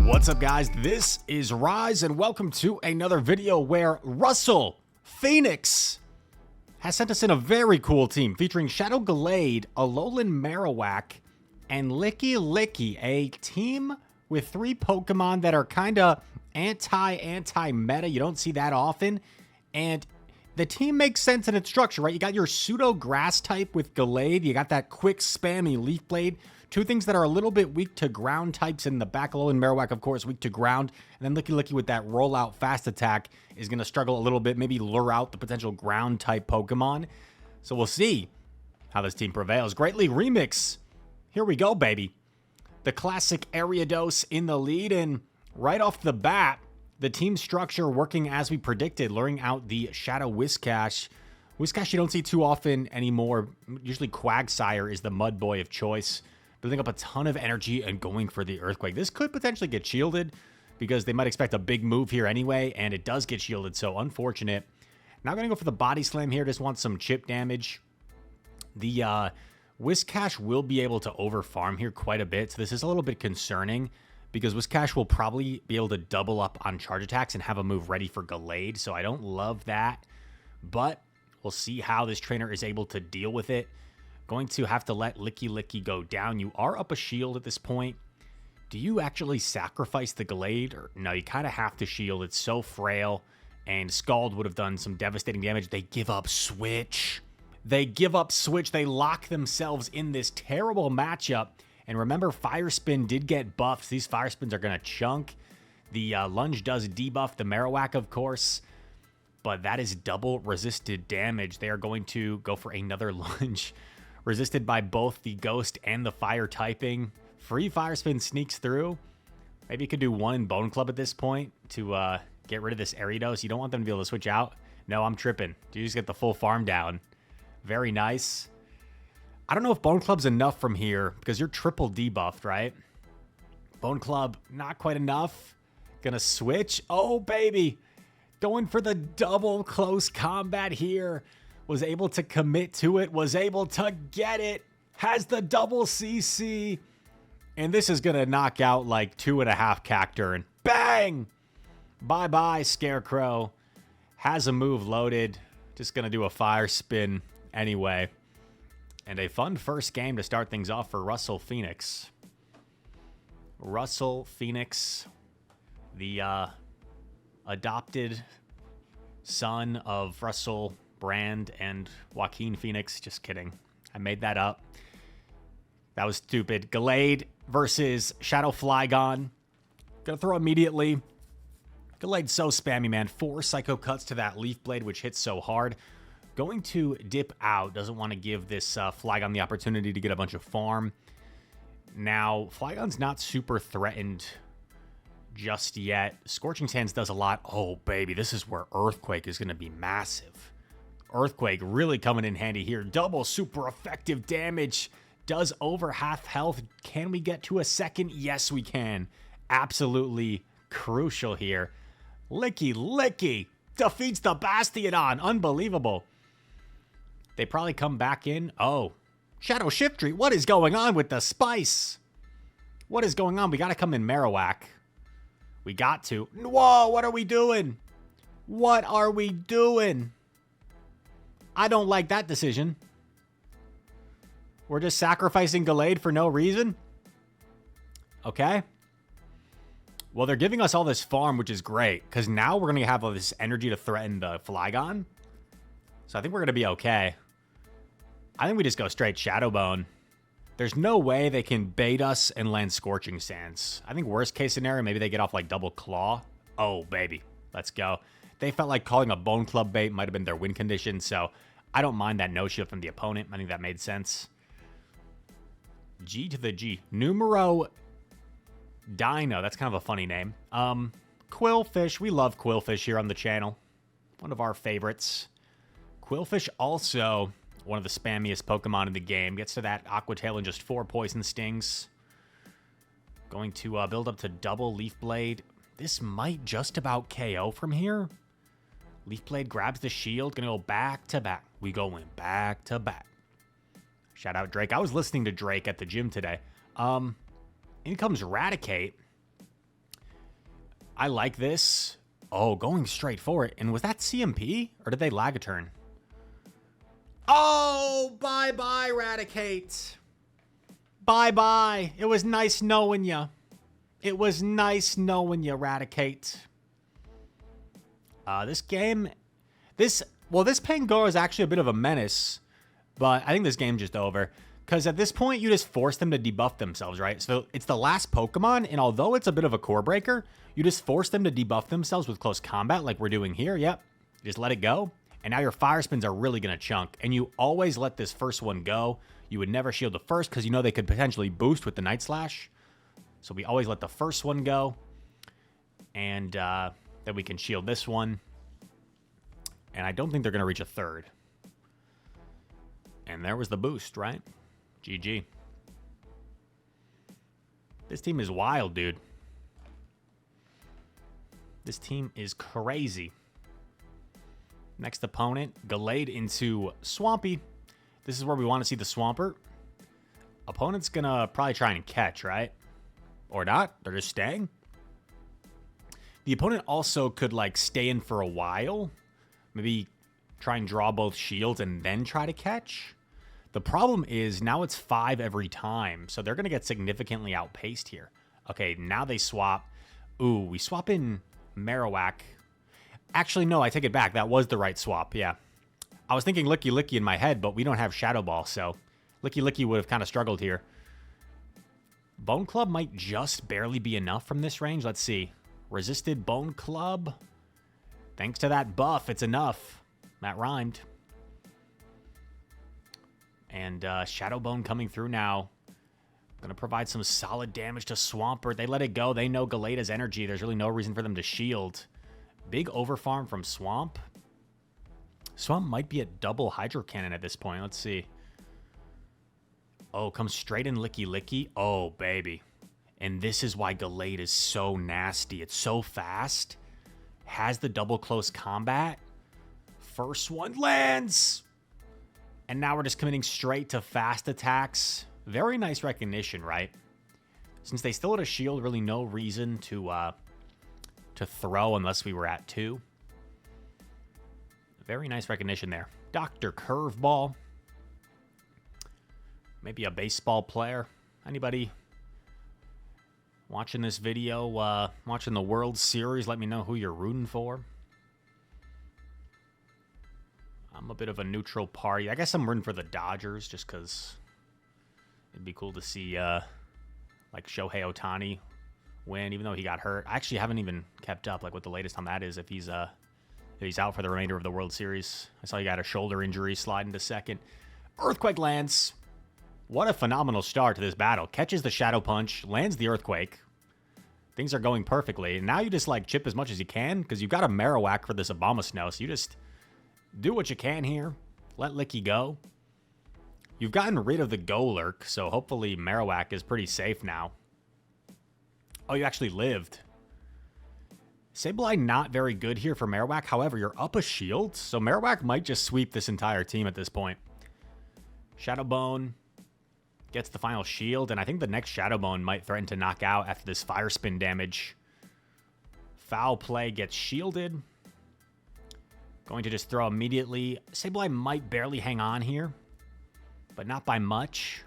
What's up, guys? This is Rise, and welcome to another video where Russell Phoenix has sent us in a very cool team featuring Shadow Gallade, Alolan Marowak, and Licky, a team with 3 Pokemon that are kind of anti-meta. You don't see that often, and the team makes sense in its structure, right? You got your pseudo grass type with Gallade. You got that quick spammy Leaf Blade. 2 things that are a little bit weak to ground types in the back. Alolan Marowak, of course, weak to ground. And then Licky with that rollout fast attack is going to struggle a little bit, maybe lure out the potential ground type Pokemon. So we'll see how this team prevails. Great League Remix. Here we go, baby. The classic Ariados in the lead, and right off the bat, the team structure working as we predicted, luring out the Shadow Whiscash. Whiscash you don't see too often anymore. Usually Quagsire is the mud boy of choice. Building up a ton of energy and going for the Earthquake. This could potentially get shielded because they might expect a big move here anyway, and it does get shielded, so unfortunate. Now going to go for the Body Slam here. Just want some chip damage. The Whiscash will be able to overfarm here quite a bit, so this is a little bit concerning because Whiscash will probably be able to double up on charge attacks and have a move ready for Gallade, so I don't love that, but we'll see how this trainer is able to deal with it. Going to have to let Licky go down. You are up a shield at this point. Do you actually sacrifice the Gallade? Or no, you kind of have to shield. It's so frail, and Scald would have done some devastating damage. They give up Switch. They give up Switch. They lock themselves in this terrible matchup. And remember, Fire Spin did get buffed. These Fire Spins are going to chunk. The Lunge does debuff the Marowak, of course, but that is double resisted damage. They are going to go for another Lunge. Resisted by both the Ghost and the Fire typing. Free Fire Spin sneaks through. Maybe you could do one in Bone Club at this point to get rid of this Ariados. You don't want them to be able to switch out. No, I'm tripping. You just get the full farm down. Very nice. I don't know if Bone Club's enough from here because you're triple debuffed, right? Bone Club, not quite enough. Gonna switch. Oh, baby. Going for the double close combat here. Was able to commit to it, was able to get it, has the double CC, and this is going to knock out like 2.5 Cactur, and bang! Bye-bye, Scarecrow. Has a move loaded, just going to do a Fire Spin anyway. And a fun first game to start things off for Russell Phoenix. Russell Phoenix, the adopted son of Russell Brand and Joaquin Phoenix. Just kidding. I made that up. That was stupid. Gallade versus Shadow Flygon. Gonna throw immediately. Gallade's so spammy, man. 4 Psycho Cuts to that Leaf Blade, which hits so hard. Going to dip out. Doesn't want to give this Flygon the opportunity to get a bunch of farm. Now, Flygon's not super threatened just yet. Scorching Sands does a lot. Oh, baby. This is where Earthquake is going to be massive. Earthquake really coming in handy here. Double super effective damage. Does over half health. Can we get to a second? Yes, we can. Absolutely crucial here. Licky defeats the Bastiodon. Unbelievable. They probably come back in. Oh, Shadow Shiftry. What is going on with the spice? What is going on? We got to come in Marowak. We got to. Whoa, what are we doing? What are we doing? I don't like that decision. We're just sacrificing Gallade for no reason? Okay. Well, they're giving us all this farm, which is great, because now we're going to have all this energy to threaten the Flygon. So I think we're going to be okay. I think we just go straight Shadow Bone. There's no way they can bait us and land Scorching Sands. I think worst case scenario, maybe they get off like Double Claw. Oh, baby. Let's go. They felt like calling a Bone Club bait might have been their win condition, so I don't mind that no-shield from the opponent. I think that made sense. G to the G. Numero Dino. That's kind of a funny name. Qwilfish. We love Qwilfish here on the channel. One of our favorites. Qwilfish also one of the spammiest Pokemon in the game. Gets to that Aqua Tail in just 4 Poison Stings. Going to build up to double Leaf Blade. This might just about KO from here. Leaf Blade grabs the shield. Gonna go back to back. We going back to back. Shout out Drake. I was listening to Drake at the gym today. In comes Raticate. I like this. Oh, going straight for it. And was that CMP? Or did they lag a turn? Oh, bye-bye, Raticate. Bye-bye. It was nice knowing you. It was nice knowing you, Raticate. This game... Well, this Pangoro is actually a bit of a menace. But I think this game's just over. Because at this point, you just force them to debuff themselves, right? So it's the last Pokemon, and although it's a bit of a core breaker, you just force them to debuff themselves with close combat like we're doing here. Yep. Just let it go. And now your fire spins are really going to chunk. And you always let this first one go. You would never shield the first because you know they could potentially boost with the Night Slash. So we always let the first one go. And then we can shield this one. And I don't think they're going to reach a third. And there was the boost, right? GG. This team is wild, dude. This team is crazy. Next opponent, Gallade into Swampy. This is where we want to see the Swampert. Opponent's going to probably try and catch, right? Or not. They're just staying. The opponent also could, like, stay in for a while. Maybe try and draw both shields and then try to catch. The problem is now it's 5 every time, so they're going to get significantly outpaced here. Okay, now they swap. Ooh, we swap in Marowak. Actually, no, I take it back. That was the right swap, yeah. I was thinking Licky Licky in my head, but we don't have Shadow Ball, so Licky Licky would have kind of struggled here. Bone Club might just barely be enough from this range. Let's see. Resisted Bone Club. Thanks to that buff, it's enough. That rhymed. And Shadow Bone coming through now. Going to provide some solid damage to Swampert. They let it go. They know Gallade has energy. There's really no reason for them to shield. Big overfarm from Swamp. Swamp might be at double Hydro Cannon at this point. Let's see. Oh, comes straight in Licky Licky. Oh, baby. And this is why Gallade is so nasty. It's so fast. Has the double close combat. First one lands. And now we're just committing straight to fast attacks. Very nice recognition, right? Since they still had a shield, really no reason to throw unless we were at 2. Very nice recognition there. Dr. Curveball. Maybe a baseball player. Anybody watching this video, watching the World Series, let me know who you're rooting for. I'm a bit of a neutral party. I guess I'm rooting for the Dodgers just because it'd be cool to see like Shohei Ohtani win, even though he got hurt. I actually haven't even kept up like what the latest on that is, if he's out for the remainder of the World Series. I saw he got a shoulder injury sliding to second. Earthquake lands. What a phenomenal start to this battle. Catches the Shadow Punch, lands the Earthquake. Things are going perfectly. And now you just like chip as much as you can because you've got a Marowak for this Obamasnow, so you just do what you can here. Let Licky go. You've gotten rid of the Golurk, so hopefully Marowak is pretty safe now. Oh, you actually lived. Sableye not very good here for Marowak. However, you're up a shield, so Marowak might just sweep this entire team at this point. Shadow Bone gets the final shield, and I think the next Shadow Bone might threaten to knock out after this Fire Spin damage. Foul Play gets shielded. Going to just throw immediately. Sableye might barely hang on here, but not by much.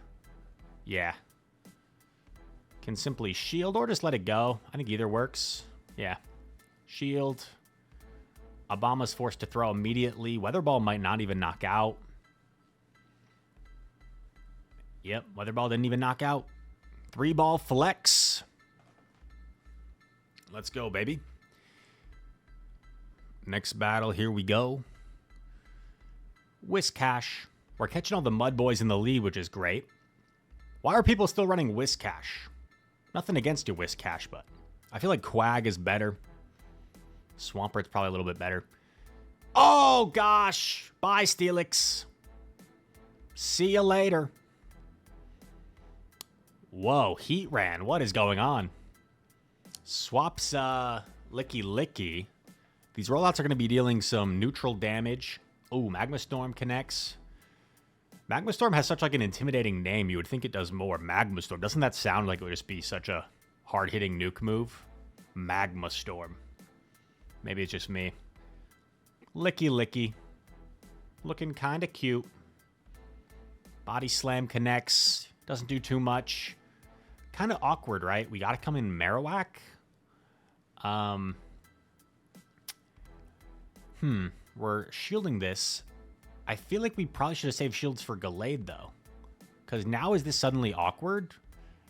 Yeah. Can simply shield or just let it go. I think either works. Yeah. Shield. Obama's forced to throw immediately. Weather Ball might not even knock out. Yep, Weather Ball didn't even knock out. 3-ball flex. Let's go, baby. Next battle, here we go. Whiscash. We're catching all the mud boys in the lead, which is great. Why are people still running Whiscash? Nothing against your Whiscash, but I feel like Quag is better. Swampert's probably a little bit better. Oh, gosh. Bye, Steelix. See you later. Whoa, Heat Ran. What is going on? Swaps Licky Licky. These rollouts are going to be dealing some neutral damage. Oh, Magma Storm connects. Magma Storm has such like an intimidating name. You would think it does more. Magma Storm. Doesn't that sound like it would just be such a hard-hitting nuke move? Magma Storm. Maybe it's just me. Licky Licky. Looking kind of cute. Body Slam connects. Doesn't do too much. Kind of awkward, right? We got to come in Marowak. We're shielding this. I feel like we probably should have saved shields for Gallade, though. Because now is this suddenly awkward?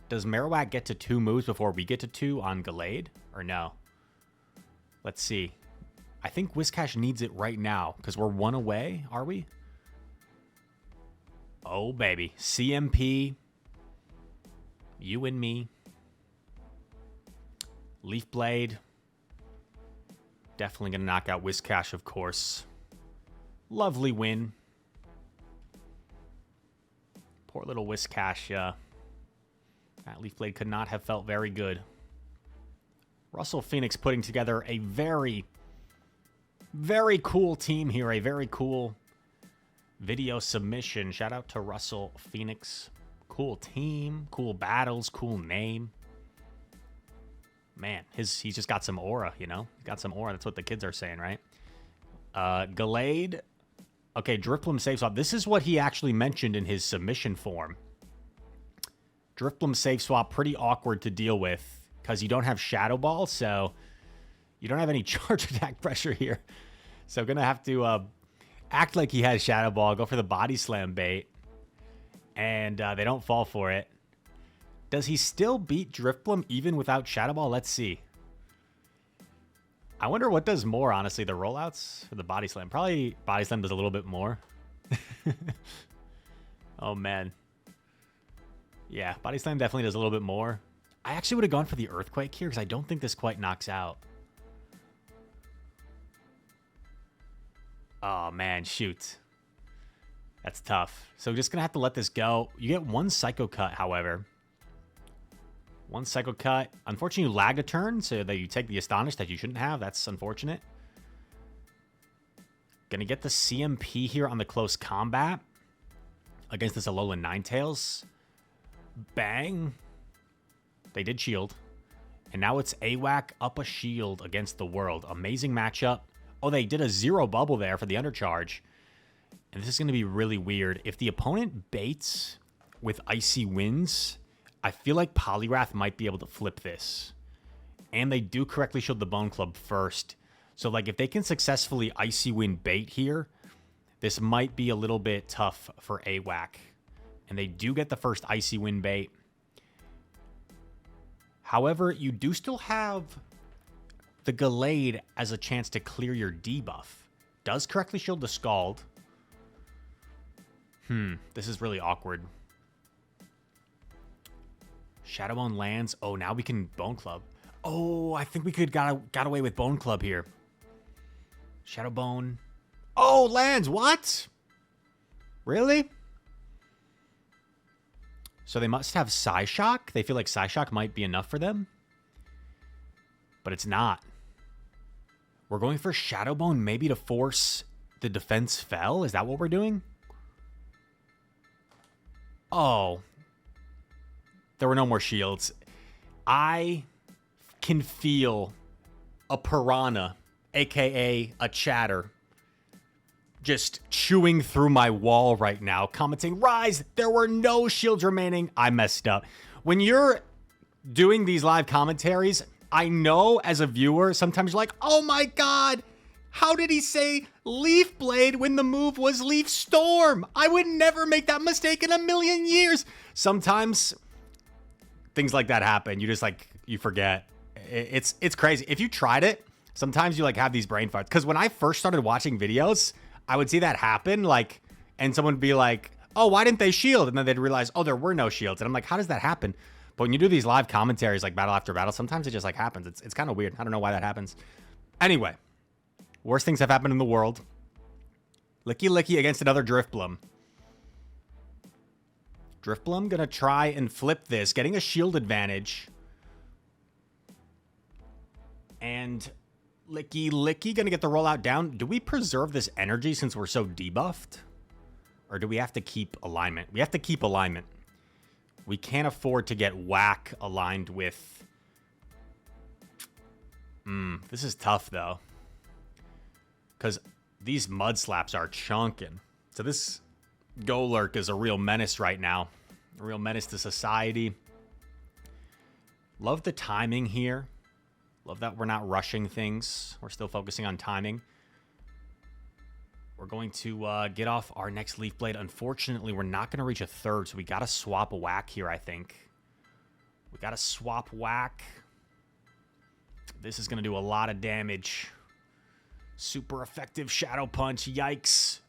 Does Marowak get to 2 moves before we get to 2 on Gallade? Or no? Let's see. I think Whiscash needs it right now. Because we're 1 away, are we? Oh, baby. CMP. You and me. Leaf Blade. Definitely going to knock out Whiscash, of course. Lovely win. Poor little Whiscash. That Leaf Blade could not have felt very good. Russell Phoenix putting together a very, very cool team here. A very cool video submission. Shout out to Russell Phoenix. Cool team, cool battles, cool name. Man, he's just got some aura, you know? He's got some aura. That's what the kids are saying, right? Gallade. Okay, Drifblim save swap. This is what he actually mentioned in his submission form. Drifblim save swap, pretty awkward to deal with because you don't have Shadow Ball, so you don't have any charge attack pressure here. So going to have to act like he has Shadow Ball, go for the Body Slam bait, and they don't fall for it. Does he still beat Drifblim even without Shadow Ball? Let's see. I wonder what does more, honestly, the rollouts or the Body Slam? Probably Body Slam does a little bit more. Oh, man. Yeah, Body Slam definitely does a little bit more. I actually would have gone for the Earthquake here because I don't think this quite knocks out. Oh, man, shoot. That's tough. So we're just going to have to let this go. You get 1 Psycho Cut, however. 1 Psycho Cut. Unfortunately, you lagged a turn, so that you take the Astonish that you shouldn't have. That's unfortunate. Gonna get the CMP here on the close combat against this Alolan Ninetales. Bang. They did shield. And now it's AWAC up a shield against the world. Amazing matchup. Oh, they did a 0 bubble there for the undercharge. And this is going to be really weird. If the opponent baits with Icy Winds, I feel like Poliwrath might be able to flip this. And they do correctly shield the Bone Club first. So, like, if they can successfully Icy Wind bait here, this might be a little bit tough for AWAC. And they do get the first Icy Wind bait. However, you do still have the Gallade as a chance to clear your debuff. Does correctly shield the Scald. This is really awkward. Shadow Bone lands. Oh, now we can Bone Club. Oh, I think we could got away with Bone Club here. Shadow Bone. Oh, lands. What? Really? So they must have Psyshock. They feel like Psyshock might be enough for them. But it's not. We're going for Shadow Bone maybe to force the defense fell. Is that what we're doing? Oh. There were no more shields. I can feel a piranha, a.k.a. a chatter, just chewing through my wall right now, commenting, Rise, there were no shields remaining. I messed up. When you're doing these live commentaries, I know as a viewer, sometimes you're like, oh my God, how did he say Leaf Blade when the move was Leaf Storm? I would never make that mistake in a million years. Sometimes things like that happen. You just like, you forget. It's crazy. If you tried it, sometimes you like have these brain farts. Because when I first started watching videos, I would see that happen, like, and someone would be like, oh, why didn't they shield? And then they'd realize, oh, there were no shields. And I'm like, how does that happen? But when you do these live commentaries, like battle after battle, sometimes it just like happens. It's kind of weird. I don't know why that happens. Anyway, worst things have happened in the world. Licky Licky against another Drifblim. Drifblim gonna try and flip this, getting a shield advantage. And Licky Licky gonna get the rollout down. Do we preserve this energy since we're so debuffed? Or do we have to keep alignment? We have to keep alignment. We can't afford to get whack aligned with This is tough, though. Because these mud slaps are chunking. So this Golett is a real menace right now. A real menace to society. Love the timing here. Love that we're not rushing things. We're still focusing on timing. We're going to get off our next Leaf Blade. Unfortunately, we're not going to reach a third, so we got to swap a whack here, I think. We got to swap whack. This is going to do a lot of damage. Super effective Shadow Punch. Yikes.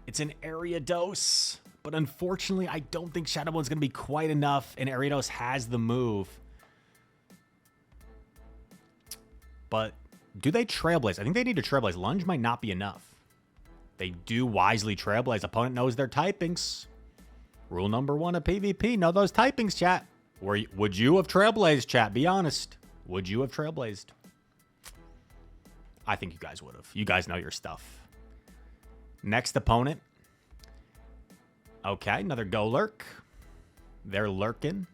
It's an area dose, but unfortunately, I don't think Shadow Bone's going to be quite enough, and Ariados has the move. But do they Trailblaze? I think they need to Trailblaze. Lunge might not be enough. They do wisely Trailblaze. Opponent knows their typings. Rule number 1 of PvP, know those typings, chat. Would you have Trailblazed, chat? Be honest. Would you have Trailblazed? I think you guys would have. You guys know your stuff. Next opponent. Okay, another Golett. They're lurking.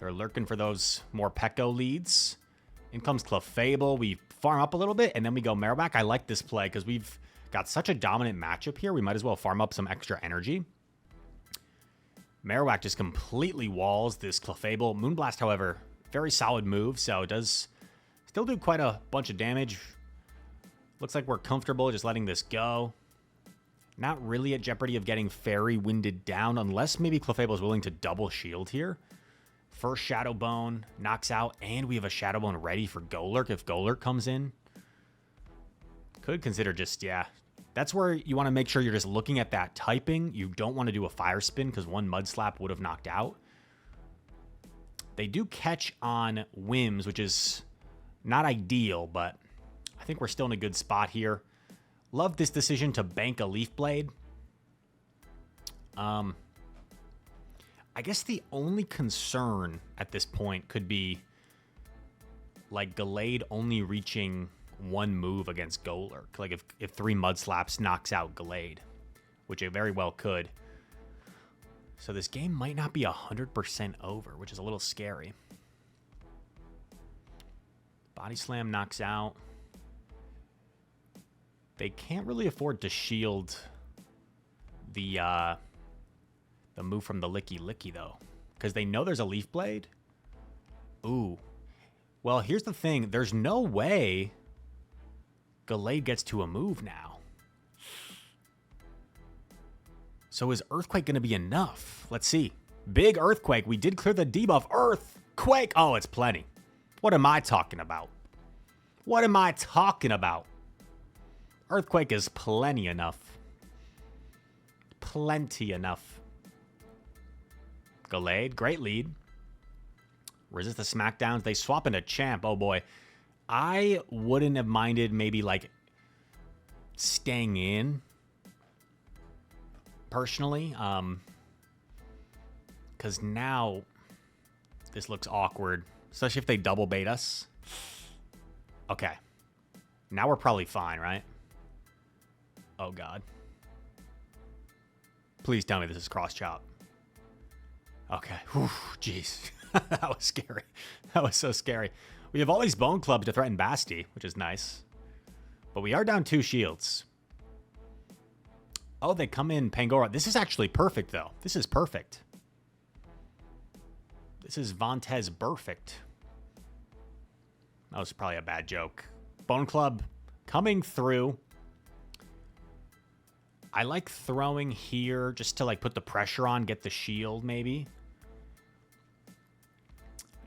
They're lurking for those more Pecco leads. In comes Clefable. We farm up a little bit, and then we go Marowak. I like this play because we've got such a dominant matchup here. We might as well farm up some extra energy. Marowak just completely walls this Clefable. Moonblast, however, very solid move, so it does still do quite a bunch of damage. Looks like we're comfortable just letting this go. Not really at jeopardy of getting Fairy Winded down, unless maybe Clefable is willing to double shield here. First Shadow Bone knocks out, and we have a Shadow Bone ready for Golett if Golett comes in. Could consider just, yeah. That's where you want to make sure you're just looking at that typing. You don't want to do a Fire Spin because one Mud Slap would have knocked out. They do catch on Whims, which is not ideal, but I think we're still in a good spot here. Love this decision to bank a Leaf Blade. I guess the only concern at this point could be like Gallade only reaching one move against Golett. Like if 3 Mud Slaps knocks out Gallade, which it very well could. So this game might not be 100% over, which is a little scary. Body Slam knocks out. They can't really afford to shield the move from the Licky Licky, though. Because they know there's a Leaf Blade. Ooh. Well, here's the thing. There's no way Gallade gets to a move now. So is Earthquake going to be enough? Let's see. Big Earthquake. We did clear the debuff. Earthquake. Oh, it's plenty. What am I talking about? What am I talking about? Earthquake is plenty enough. Plenty enough. Gallade, great lead. Resist the smackdowns. They swap into Champ. Oh, boy. I wouldn't have minded maybe, like, staying in, personally. Because now this looks awkward, especially if they double bait us. Okay. Now we're probably fine, right? Oh, God. Please tell me this is cross chop. Okay. Whew, jeez. That was scary. That was so scary. We have all these Bone Clubs to threaten Basti, which is nice. But we are down 2 shields. Oh, they come in Pangoro. This is actually perfect, though. This is perfect. This is Vontez perfect. That was probably a bad joke. Bone Club coming through. I like throwing here just to like put the pressure on, get the shield maybe.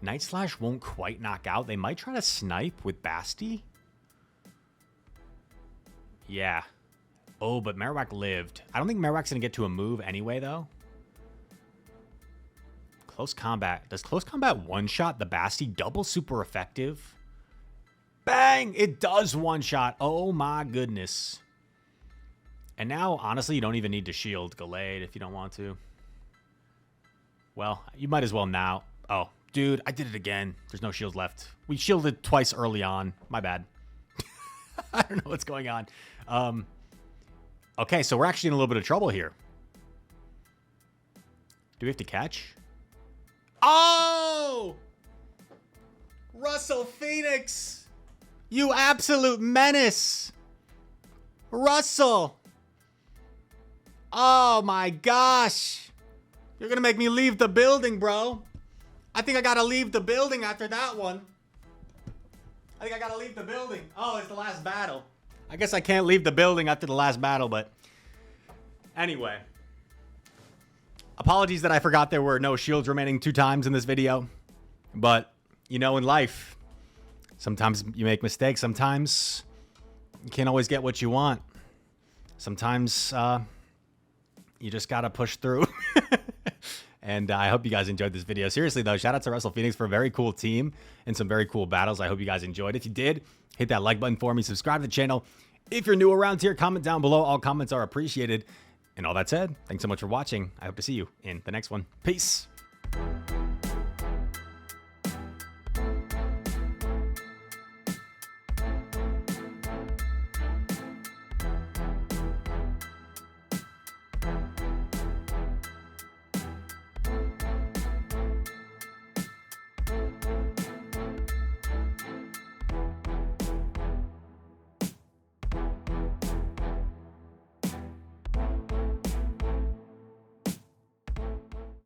Night Slash won't quite knock out. They might try to snipe with Basti. Yeah. Oh, but Marowak lived. I don't think Marowak's going to get to a move anyway, though. Close Combat. Does Close Combat one-shot the Basti? Double super effective. Bang! It does one-shot. Oh, my goodness. And now, honestly, you don't even need to shield Gallade if you don't want to. Well, you might as well now. Oh, dude, I did it again. There's no shield left. We shielded twice early on. My bad. I don't know what's going on. Okay, so we're actually in a little bit of trouble here. Do we have to catch? Oh! Russell Phoenix! You absolute menace. Russell. Oh my gosh. You're gonna make me leave the building, bro. I think I gotta leave the building after that one. I think I gotta leave the building. Oh, it's the last battle. I guess I can't leave the building after the last battle, but anyway. Apologies that I forgot there were no shields remaining 2 times in this video. But, you know, in life, sometimes you make mistakes. Sometimes you can't always get what you want. Sometimes you just gotta push through. And I hope you guys enjoyed this video. Seriously, though, shout out to Russell Phoenix for a very cool team and some very cool battles. I hope you guys enjoyed. If you did, hit that like button for me. Subscribe to the channel. If you're new around here, comment down below. All comments are appreciated. And all that said, thanks so much for watching. I hope to see you in the next one. Peace.